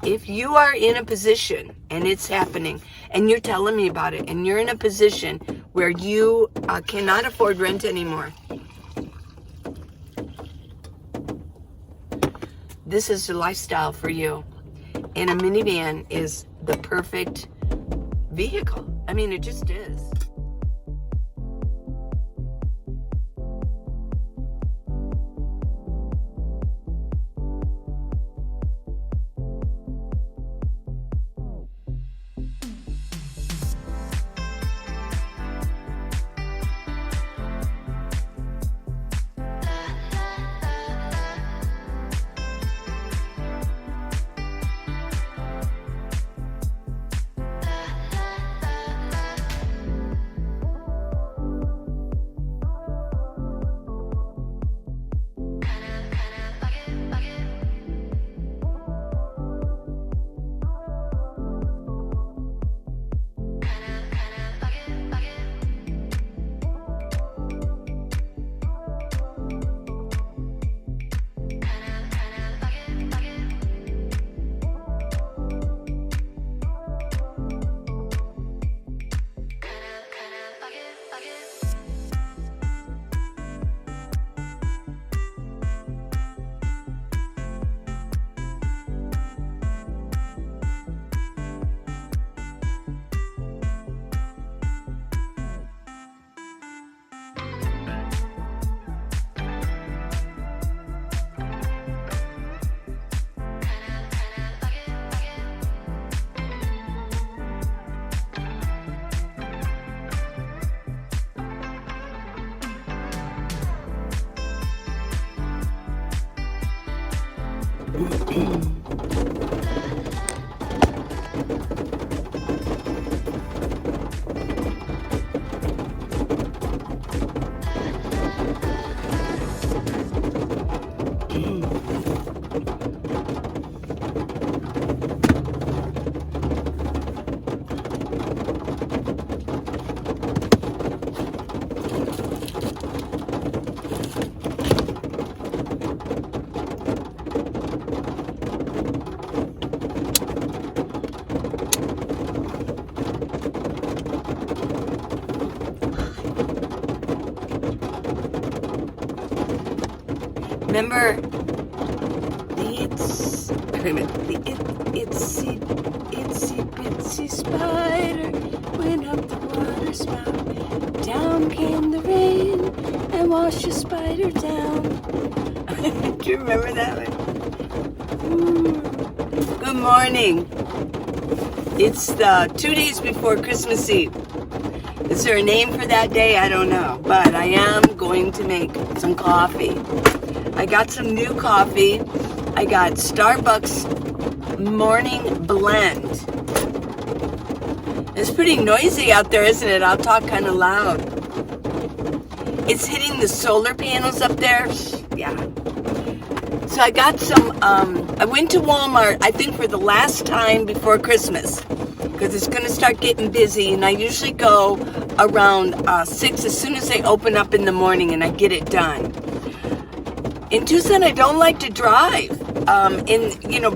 if you are in a position and it's happening and you're telling me about it and you're in a position where you cannot afford rent anymore, this is the lifestyle for you. And a minivan is the perfect vehicle. I mean, it just is. Remember the itsy bitsy spider went up the water spout. Down came the rain and washed the spider down. Do you remember that one? Good morning. It's 2 days before Christmas Eve. Is there a name for that day? I don't know. But I am going to make some coffee. I got some new coffee. I got Starbucks Morning Blend. It's pretty noisy out there, isn't it? I'll talk kind of loud. It's hitting the solar panels up there. Yeah. So I got some, I went to Walmart, I think for the last time before Christmas, because it's going to start getting busy, and I usually go around 6 as soon as they open up in the morning, and I get it done. In Tucson, I don't like to drive,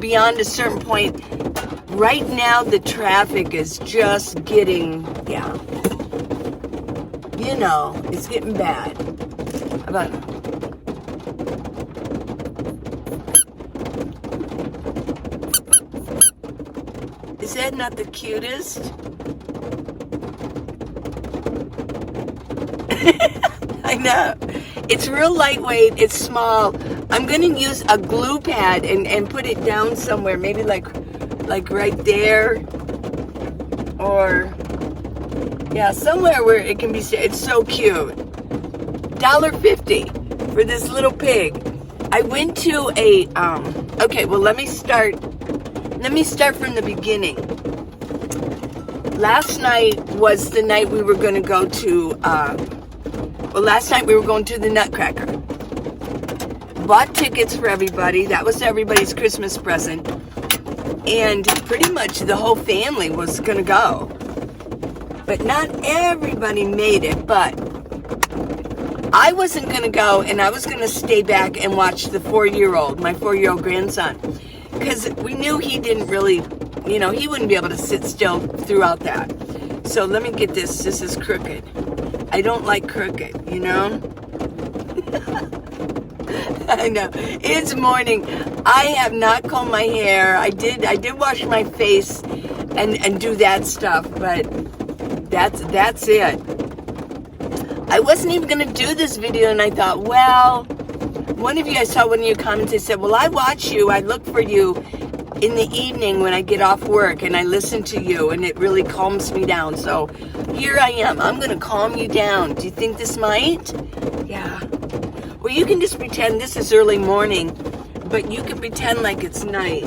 beyond a certain point. Right now, the traffic is just getting, it's getting bad. How about, is that not the cutest? I know. It's real lightweight. It's small. I'm going to use a glue pad and put it down somewhere. Maybe like right there. Or, somewhere where it can be. It's so cute. $1.50 for this little pig. I went to a, let me start from the beginning. Last night was the night we were going to go to, last night we were going to the NutCracker. Bought tickets for everybody. That was everybody's Christmas present. And pretty much the whole family was going to go. But not everybody made it. But I wasn't going to go, and I was going to stay back and watch the 4-year-old, my 4-year-old grandson. because we knew he didn't really, you know, he wouldn't be able to sit still throughout that. So let me get this. This is crooked. I don't like crooked, you know? I know. It's morning. I have not combed my hair. I did wash my face and do that stuff, but that's it. I wasn't even going to do this video, and I thought, well, one of you, I saw one of your comments, they said, well, I watch you, I look for you in the evening when I get off work, and I listen to you, and it really calms me down. So here I am. I'm going to calm you down. Do you think this might? Yeah. Well, you can just pretend this is early morning, but you can pretend like it's night.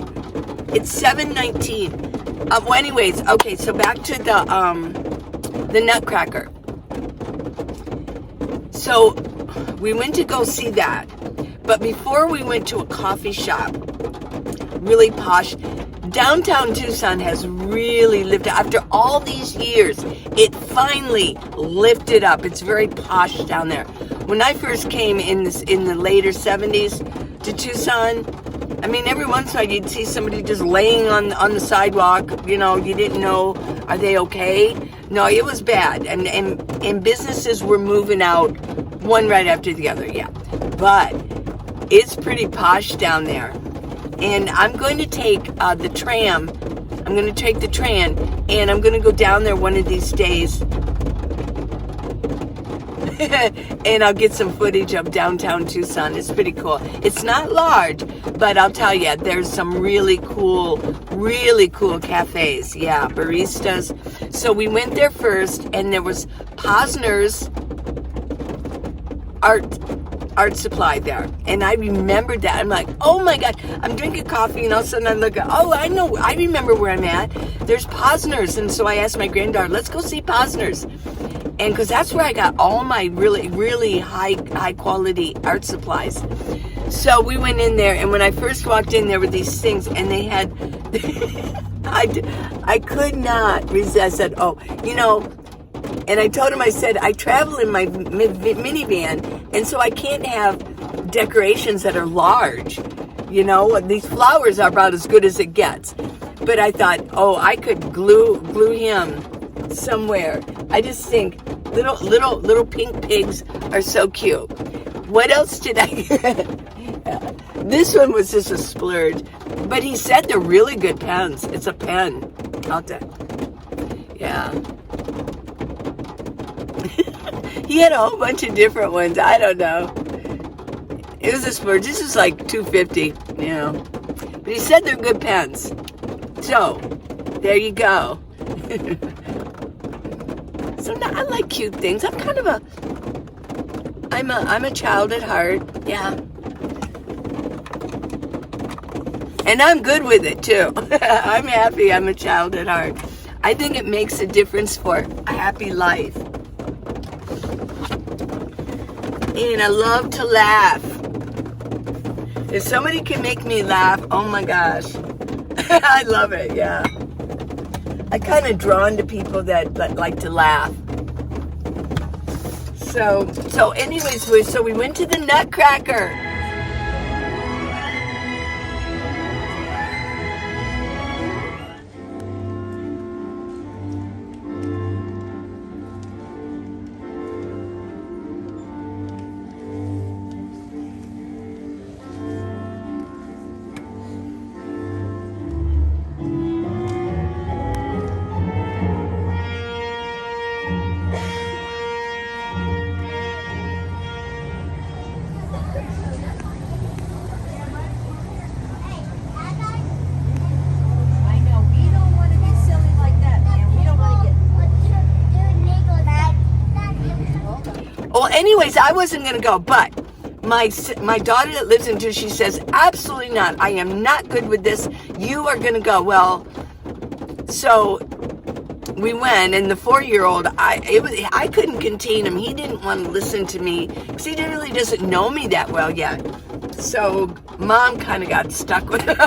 It's 7:19. Well, anyways, okay, so back to the NutCracker. So we went to go see that, but before we went to a coffee shop, really posh. Downtown Tucson has really lifted. After all these years, it finally lifted up. It's very posh down there. When I first came in the later 70s to Tucson, I mean, every once in a while you'd see somebody just laying on the sidewalk. You know, you didn't know, are they okay? No, it was bad. And businesses were moving out one right after the other, yeah. But it's pretty posh down there. And I'm going to take the tram. I'm going to take the tram, and I'm going to go down there one of these days. And I'll get some footage of downtown Tucson. It's pretty cool. It's not large, but I'll tell you, there's some really cool cafes. Yeah, baristas. So we went there first, and there was Posner's art supply there, and I remembered that. I'm like, oh my god, I'm drinking coffee, and all of a sudden I look at, oh, I know, I remember where I'm at. There's Posner's. And so I asked my granddaughter, let's go see Posner's, and because that's where I got all my really high quality art supplies. So we went in there, and when I first walked in, there were these things, and they had I could not resist. I said, oh, you know, and I told him, I said, I travel in my minivan, and so I can't have decorations that are large. You know, these flowers are about as good as it gets. But I thought, oh, I could glue him somewhere. I just think little pink pigs are so cute. What else did I get? This one was just a splurge. But he said they're really good pens. It's a pen. I'll tell you. Yeah. He had a whole bunch of different ones. I don't know. It was a splurge. This is like $2.50, you know. But he said they're good pens. So, there you go. So now I like cute things. I'm kind of I'm a child at heart. Yeah. And I'm good with it too. I'm happy I'm a child at heart. I think it makes a difference for a happy life. And I love to laugh. If somebody can make me laugh, oh my gosh. I love it, yeah. I'm kind of drawn to people that like to laugh. So anyways, we went to the NutCracker. Well, anyways, I wasn't going to go, but my daughter that lives in Tucson, she says, absolutely not. I am not good with this. You are going to go. Well, so we went, and the 4-year-old, I couldn't contain him. He didn't want to listen to me because he really doesn't know me that well yet. So Mom kind of got stuck with him.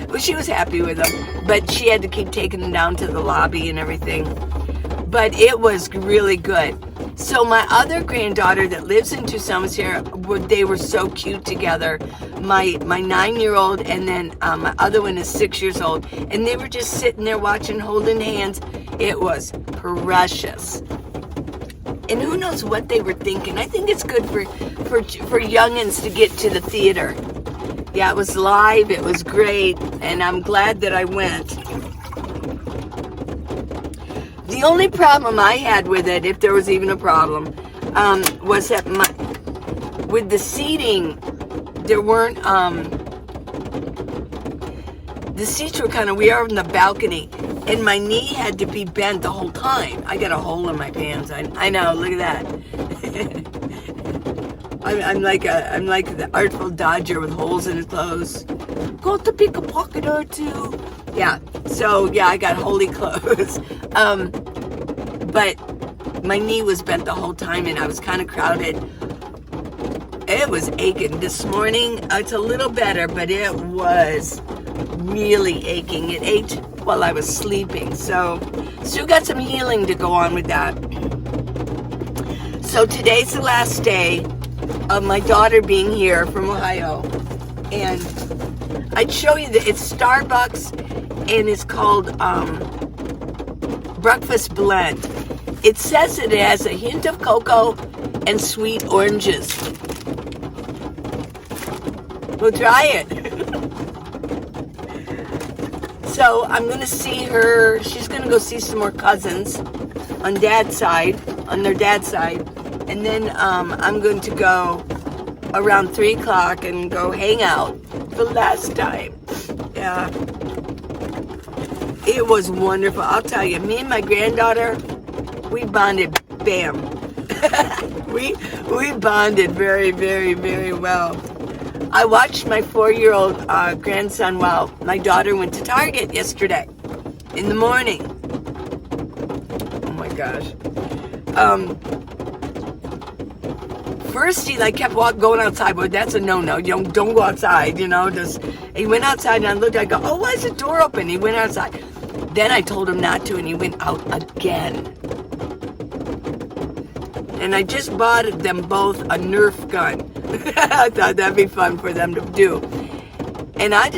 Well, she was happy with him, but she had to keep taking him down to the lobby and everything. But it was really good. So my other granddaughter that lives in Tucson was here. They were so cute together. My 9-year-old, and then my other one is 6 years old. And they were just sitting there watching, holding hands. It was precious. And who knows what they were thinking. I think it's good for youngins to get to the theater. Yeah, it was live. It was great. And I'm glad that I went. The only problem I had with it, if there was even a problem, was that with the seating, there weren't, the seats were kind of weird on the balcony, and my knee had to be bent the whole time. I got a hole in my pants. I know, look at that. I'm like the Artful Dodger with holes in his clothes. Go to pick a pocket or two. Yeah, so yeah, I got holy clothes. But my knee was bent the whole time, and I was kind of crowded. It was aching. This morning, it's a little better, but it was really aching. It ached while I was sleeping. So, still got some healing to go on with that. So today's the last day of my daughter being here from Ohio. And I'd show you that it's Starbucks, and it's called Breakfast Blend. It says that it has a hint of cocoa and sweet oranges. We'll try it. So I'm going to see her. She's going to go see some more cousins on their dad's side. And then I'm going to go around 3 o'clock and go hang out the last time. Yeah. It was wonderful. I'll tell you, me and my granddaughter, we bonded, bam. we bonded very, very, very well. I watched my 4-year-old grandson while my daughter went to Target yesterday in the morning. Oh my gosh. First he kept going outside, but that's a no-no. You don't go outside, just he went outside, and I looked, I go, oh, why is the door open? He went outside. Then I told him not to, and he went out again. And I just bought them both a Nerf gun. I thought that'd be fun for them to do. And I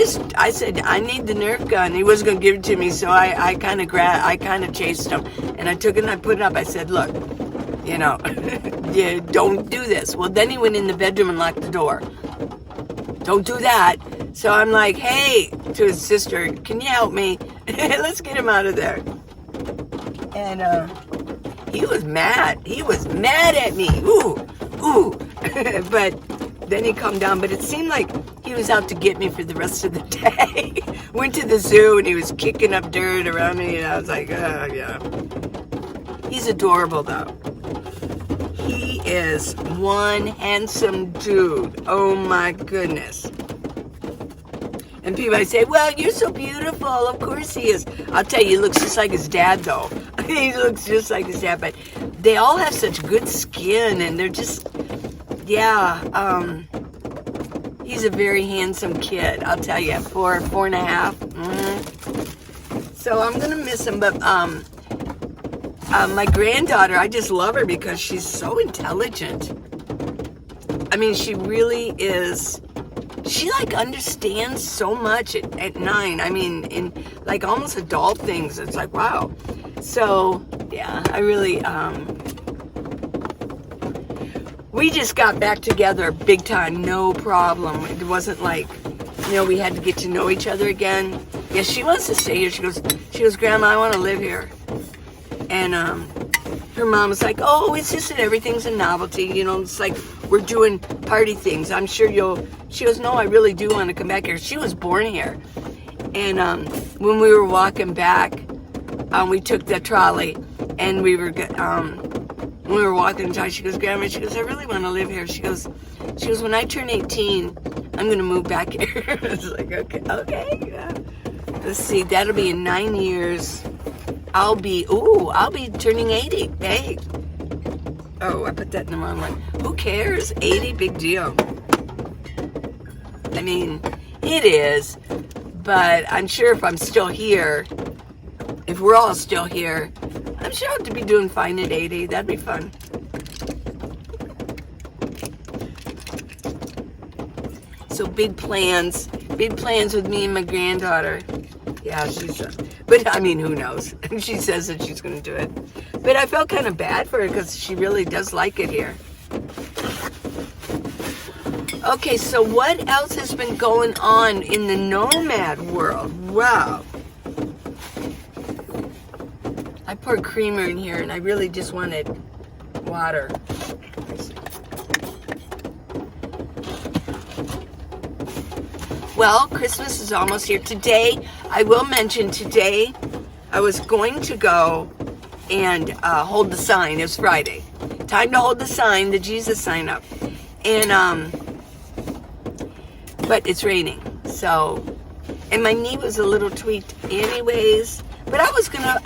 said, I need the Nerf gun. He wasn't going to give it to me, so I kind of chased him. And I took it and I put it up. I said, look, yeah, don't do this. Well, then he went in the bedroom and locked the door. Don't do that. So I'm like, hey, to his sister, can you help me? Let's get him out of there. And he was mad. He was mad at me. Ooh. But then he calmed down. But it seemed like he was out to get me for the rest of the day. Went to the zoo, and he was kicking up dirt around me. And I was like, oh, yeah. He's adorable, though. He is one handsome dude. Oh, my goodness. And people might say, well, you're so beautiful. Of course he is. I'll tell you, he looks just like his dad, though. He looks just like his dad. But they all have such good skin, and they're just, yeah. He's a very handsome kid. I'll tell you, 4.5. Mm-hmm. So I'm going to miss him. But my granddaughter, I just love her because she's so intelligent. I mean, she really is. She understands so much at 9. I mean, in almost adult things. It's like, wow. So, yeah, I really, we just got back together big time, no problem. It wasn't like, we had to get to know each other again. Yeah, she wants to stay here. She goes, Grandma, I want to live here. And, her mom was like, oh, it's just that everything's a novelty. It's like we're doing party things. I'm sure she goes, no, I really do want to come back here. She was born here. And when we were walking back, we took the trolley, and we were walking, she goes, Grandma, she goes, I really want to live here. She goes, when I turn 18, I'm going to move back here. I was like, okay, yeah. Let's see, that'll be in 9 years. I'll be turning 80. Hey. Oh, I put that in the wrong one. Who cares? 80, big deal. I mean, it is. But I'm sure if I'm still here, if we're all still here, I'm sure I'll have to be doing fine at 80. That'd be fun. So big plans with me and my granddaughter. Yeah, but I mean, who knows? She says that she's going to do it. But I felt kind of bad for her because she really does like it here. Okay, so what else has been going on in the nomad world? Wow. I poured creamer in here and I really just wanted water. Well, Christmas is almost here. Today, I will mention today, I was going to go and hold the sign. It was Friday. Time to hold the sign, the Jesus sign up. And, but it's raining. So, and my knee was a little tweaked anyways. But I was gonna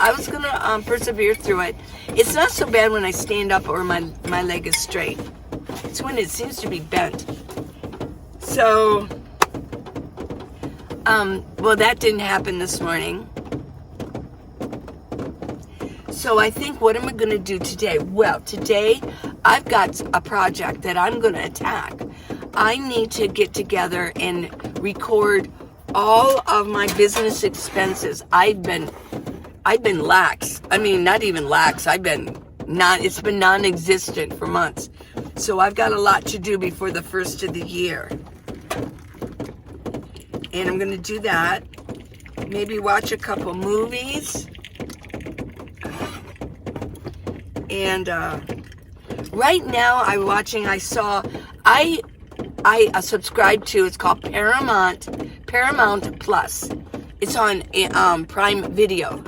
persevere through it. It's not so bad when I stand up or my leg is straight. It's when it seems to be bent. So, well, that didn't happen this morning. So I think, what am I going to do today? Well, today I've got a project that I'm going to attack. I need to get together and record all of my business expenses. I've been lax. I mean, not even lax. It's been non-existent for months. So I've got a lot to do before the first of the year. And I'm going to do that. Maybe watch a couple movies. And right now I subscribe to, it's called Paramount Plus. It's on Prime Video,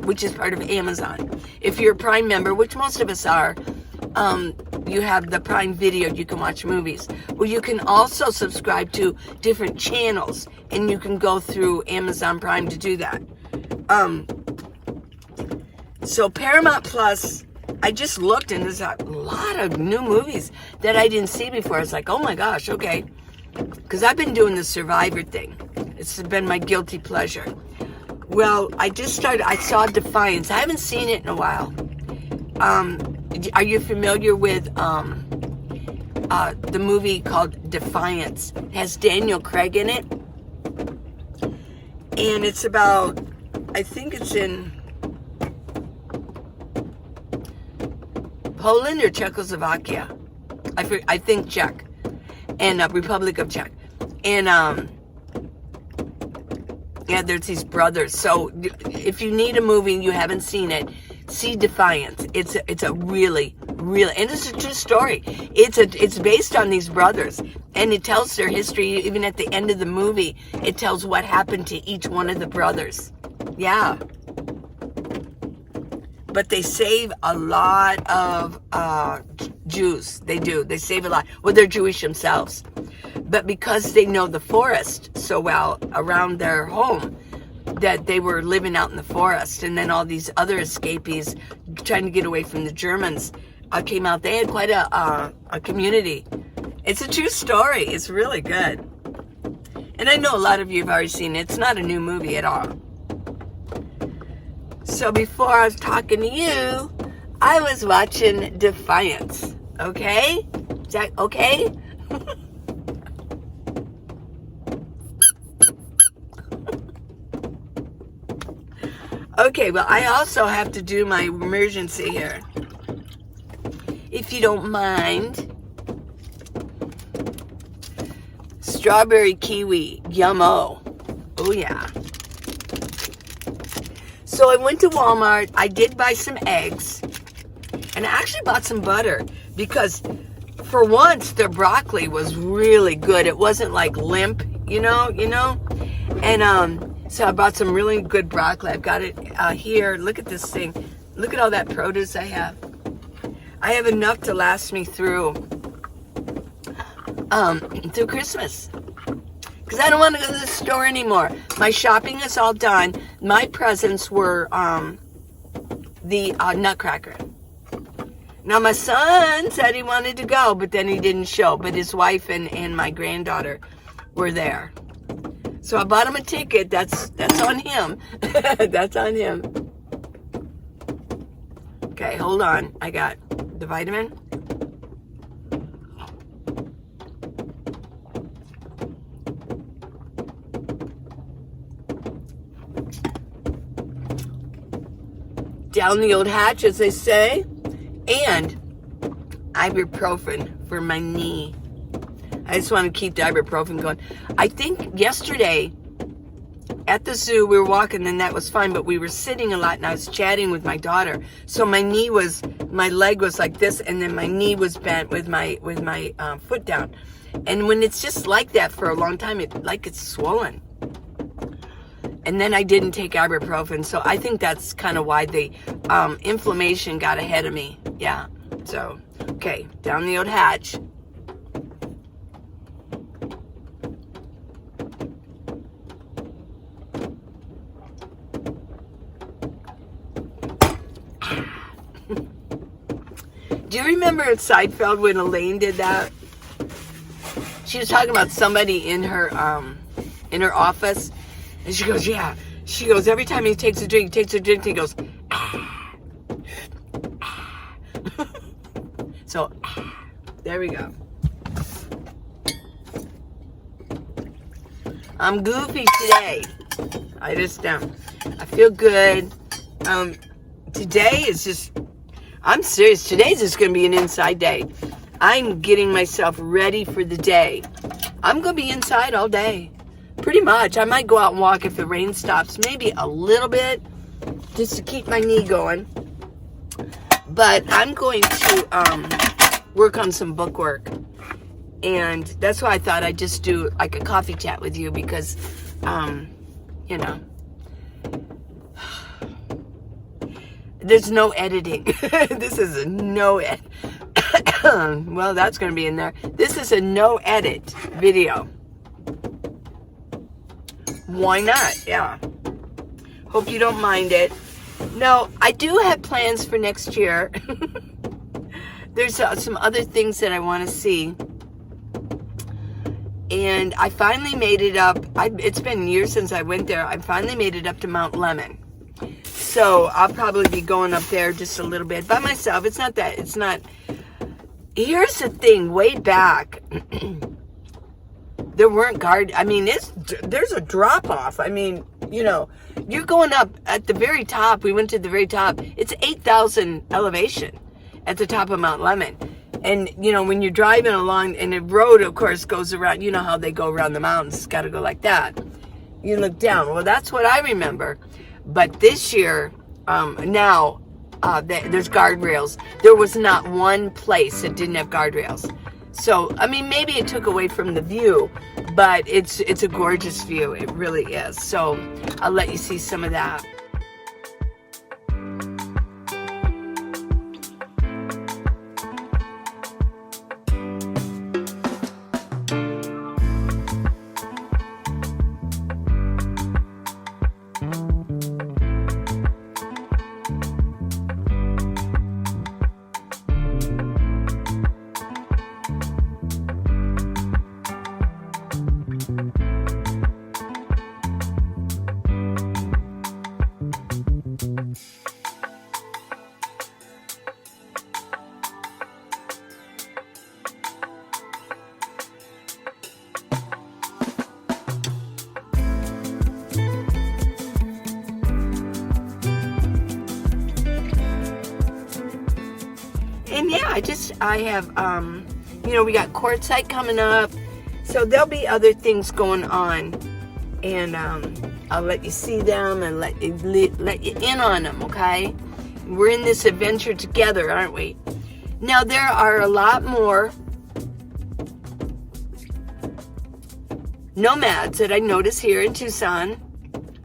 which is part of Amazon. If you're a Prime member, which most of us are, you have the Prime Video, you can watch movies. Well, you can also subscribe to different channels, and you can go through Amazon Prime to do that. So Paramount Plus, I just looked, and there's a lot of new movies that I didn't see before. I was like, oh my gosh, okay. Because I've been doing the Survivor thing. It's been my guilty pleasure. Well, I saw Defiance. I haven't seen it in a while. Are you familiar with the movie called Defiance? It has Daniel Craig in it. And it's about, I think it's in Poland or Czechoslovakia. I think Czech. And Republic of Czech. And yeah, there's these brothers. So if you need a movie and you haven't seen it, see Defiance. It's a really, and it's a true story. It's based on these brothers, and it tells their history. Even at the end of the movie, it tells what happened to each one of the brothers. Yeah. But they save a lot of Jews. They do. They save a lot. Well, they're Jewish themselves. But because they know the forest so well around their home, that they were living out in the forest, and then all these other escapees trying to get away from the Germans came out. They had quite a community. It's a true story. It's really good. And I know a lot of you have already seen it. It's not a new movie at all. So before I was talking to you, I was watching Defiance. Okay? Is that okay? Okay, well, I also have to do my emergency here. If you don't mind. Strawberry kiwi. Yummo. Oh, yeah. So I went to Walmart. I did buy some eggs. And I actually bought some butter. Because for once, their broccoli was really good. It wasn't like limp, you know? And, so I bought some really good broccoli. I've got it here. Look at this thing. Look at all that produce I have. I have enough to last me through Christmas. Because I don't want to go to the store anymore. My shopping is all done. My presents were the NutCracker. Now my son said he wanted to go, but then he didn't show. But his wife and my granddaughter were there. So I bought him a ticket. That's on him. That's on him. Okay, hold on. I got the vitamin. down the old hatch, as they say, and ibuprofen for my knee. I just want to keep the ibuprofen going. I think yesterday at the zoo we were walking and that was fine, but we were sitting a lot and I was chatting with my daughter. So my leg was like this, and then my knee was bent with my foot down. And when it's just like that for a long time, it's swollen. And then I didn't take ibuprofen, so I think that's kind of why the inflammation got ahead of me. Yeah. So, okay, down the old hatch. Do you remember at Seinfeld when Elaine did that? She was talking about somebody in her office, and she goes, yeah. She goes, every time he takes a drink, he goes, ah. Ah. So, there we go. I'm goofy today. I just I feel good. Today is just, I'm serious. Today's just going to be an inside day. I'm getting myself ready for the day. I'm going to be inside all day. Pretty much. I might go out and walk if the rain stops. Maybe a little bit. Just to keep my knee going. But I'm going to work on some book work. And that's why I thought I'd just do like a coffee chat with you. Because, you know. There's no editing. This is a no edit. Well, that's going to be in there. This is a no edit video. Why not? Yeah. Hope you don't mind it. No, I do have plans for next year. There's some other things that I want to see. And I finally made it up. It's been years since I went there. I finally made it up to Mount Lemmon. So I'll probably be going up there just a little bit by myself. It's not. Here's the thing, way back, there weren't there's a drop off. I mean, you know, you're going up at the very top. We went to the very top. It's 8,000 elevation at the top of Mount Lemmon. And, you know, when you're driving along, and the road, of course, goes around, you know how they go around the mountains. It's got to go like that. You look down. Well, that's what I remember. But this year, now, there's guardrails. There was not one place that didn't have guardrails. So, I mean, maybe it took away from the view, but it's a gorgeous view. It really is. So, I'll let you see some of that. And yeah, I have, you know, we got quartzite coming up, so there'll be other things going on, and I'll let you see them and let you in on them, okay? We're in this adventure together, aren't we? Now, there are a lot more nomads that I notice here in Tucson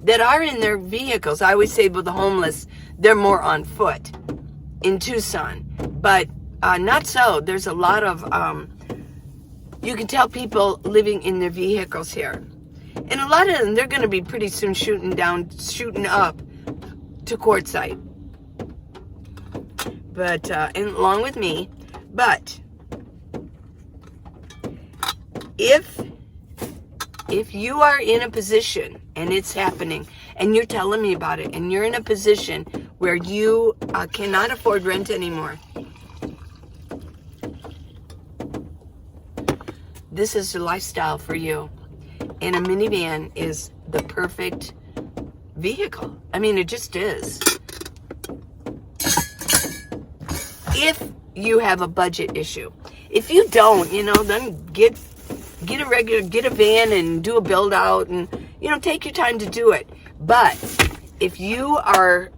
that are in their vehicles. I always say with the homeless, they're more on foot in Tucson. But not so. There's a lot of, you can tell people living in their vehicles here. And a lot of them, they're going to be pretty soon shooting up to quartzite. But, and along with me. But, if you are in a position, and it's happening, and you're telling me about it, and you're in a position where you cannot afford rent anymore, this is the lifestyle for you. And a minivan is the perfect vehicle. I mean, it just is. if you have a budget issue. If you don't, then get a van and do a build out, and take your time to do it. But if you are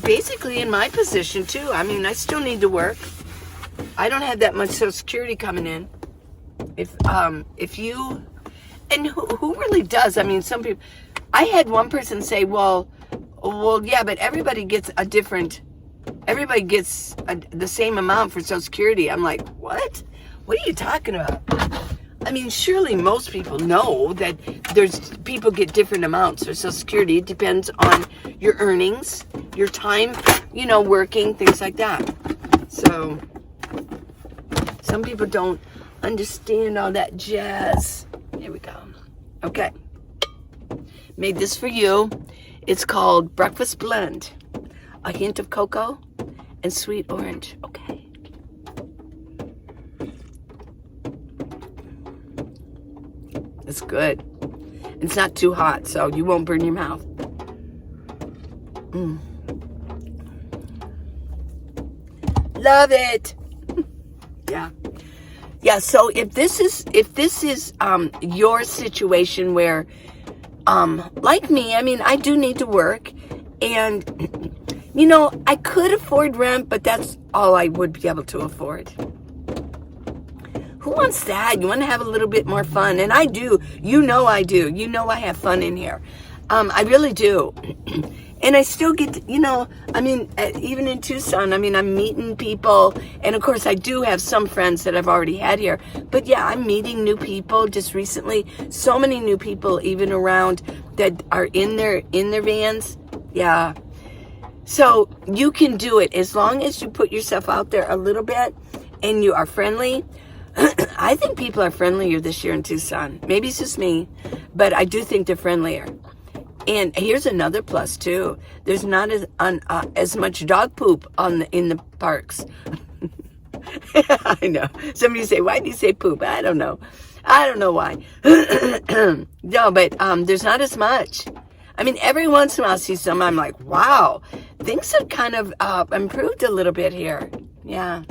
basically in my position too, I still need to work. I don't have that much Social Security coming in. If you, and who really does? Some people. I had one person say, well, yeah, but everybody gets the same amount for Social Security. I'm like, what? What are you talking about? Surely most people know that people get different amounts for Social Security. It depends on your earnings, your time, working, things like that. So some people don't understand all that jazz. Here we go. Okay. Made this for you. It's called Breakfast Blend. A hint of cocoa and sweet orange. Okay. It's good. It's not too hot, so you won't burn your mouth. Love it. Yeah, so if this is your situation where like me, I do need to work, and I could afford rent, but that's all I would be able to afford. Who wants that? You want to have a little bit more fun, and I do. I do. I have fun in here. I really do. And I still get to, even in Tucson, I'm meeting people. And of course, I do have some friends that I've already had here. But yeah, I'm meeting new people just recently. So many new people even around that are in their vans. Yeah. So you can do it as long as you put yourself out there a little bit and you are friendly. I think people are friendlier this year in Tucson. Maybe it's just me, but I do think they're friendlier. And here's another plus too. There's not as much dog poop in the parks. I know. Somebody say, why do you say poop? I don't know. I don't know why. No, but there's not as much. Every once in a while I see some. I'm like, wow, things have kind of improved a little bit here. Yeah.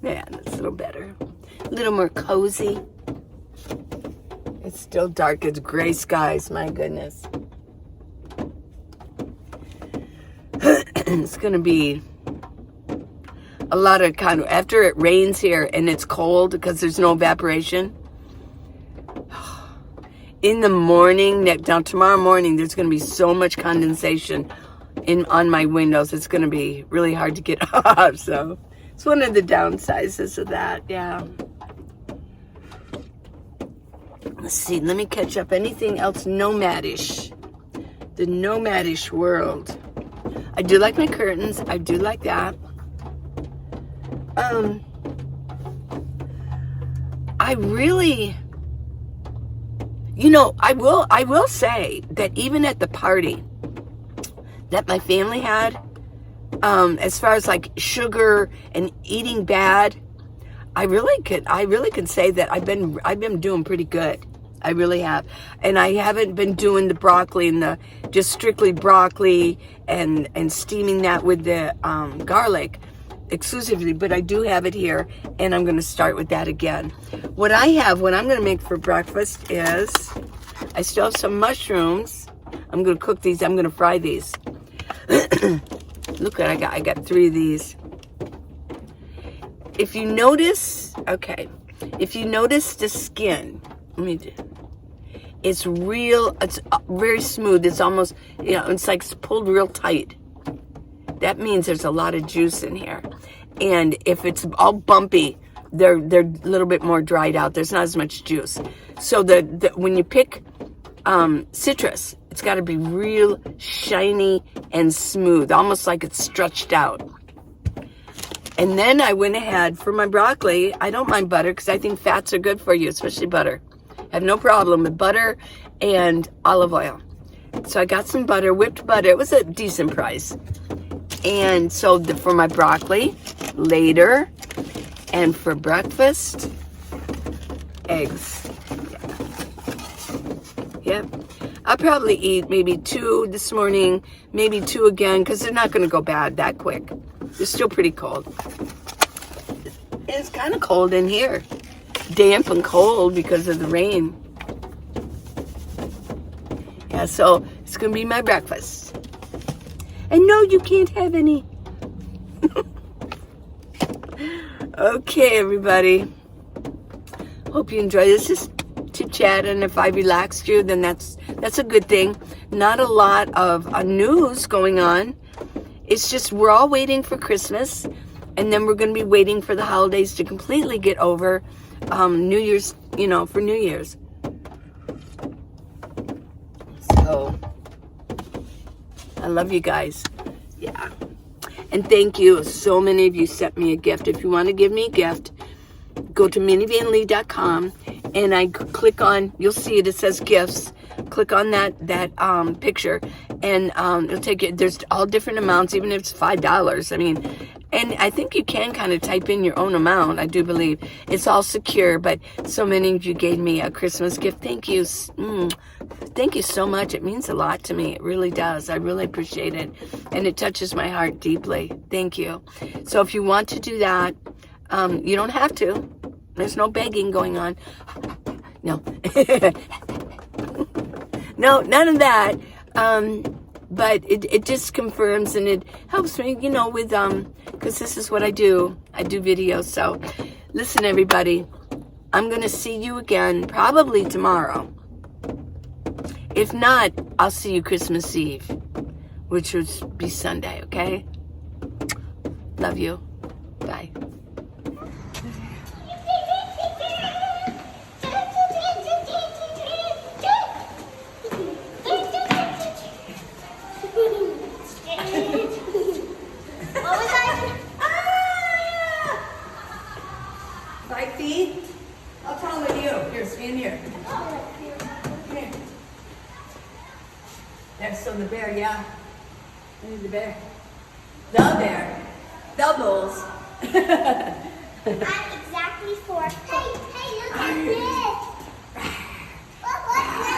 Yeah, that's a little better. A little more cozy. It's still dark. It's gray skies. My goodness. It's going to be a lot of after it rains here and it's cold because there's no evaporation. In the morning, now tomorrow morning, there's going to be so much condensation on my windows. It's going to be really hard to get off. So it's one of the downsides of that. Yeah. Let's see. Let me catch up. Anything else nomadish? The nomadish world. I do like my curtains. I do like that. I really, I will say that even at the party that my family had, as far as like sugar and eating bad, I really could say that I've been doing pretty good. I really have. And I haven't been doing the broccoli and just strictly broccoli and steaming that with the garlic exclusively, but I do have it here, and I'm going to start with that again. What I'm going to make for breakfast is, I still have some mushrooms. I'm going to cook these. I'm going to fry these. Look what I got 3 of these. If you notice the skin, it's very smooth. It's almost, it's like it's pulled real tight. That means there's a lot of juice in here. And if it's all bumpy, they're a little bit more dried out. There's not as much juice. So when you pick citrus, it's got to be real shiny and smooth, almost like it's stretched out. And then I went ahead for my broccoli. I don't mind butter because I think fats are good for you, especially butter. I have no problem with butter and olive oil. So I got some butter, whipped butter. It was a decent price. And so for my broccoli later, and for breakfast, eggs. Yeah. Yep. I'll probably eat maybe 2 this morning, maybe 2 again, because they're not going to go bad that quick. They're still pretty cold. It's kind of cold in here. Damp and cold because of the rain. Yeah, so it's going to be my breakfast. And no, you can't have any. Okay, everybody. Hope you enjoy this. Just chit chat, and if I relaxed you, then that's a good thing. Not a lot of news going on. It's just we're all waiting for Christmas, and then we're going to be waiting for the holidays to completely get over. New Year's, for New Year's. So I love you guys. Yeah. And thank you. So many of you sent me a gift. If you want to give me a gift, go to minivanlee.com and I click on, you'll see it says gifts. Click on that picture and it'll take you, there's all different amounts, even if it's $5. I mean, and I think you can kind of type in your own amount, I do believe. It's all secure, but so many of you gave me a Christmas gift. Thank you. Thank you so much. It means a lot to me. It really does. I really appreciate it. And it touches my heart deeply. Thank you. So if you want to do that, you don't have to. There's no begging going on. No. No, none of that. But it just confirms and it helps me, with, because this is what I do. I do videos. So listen, everybody, I'm going to see you again probably tomorrow. If not, I'll see you Christmas Eve, which would be Sunday, okay? Love you. Bye. What was that? 5 feet? How tall are you? Here, stand here. Here. There's the bear, yeah. I need the bear. The bear. Doubles. I'm exactly 4 feet. Hey, look at this.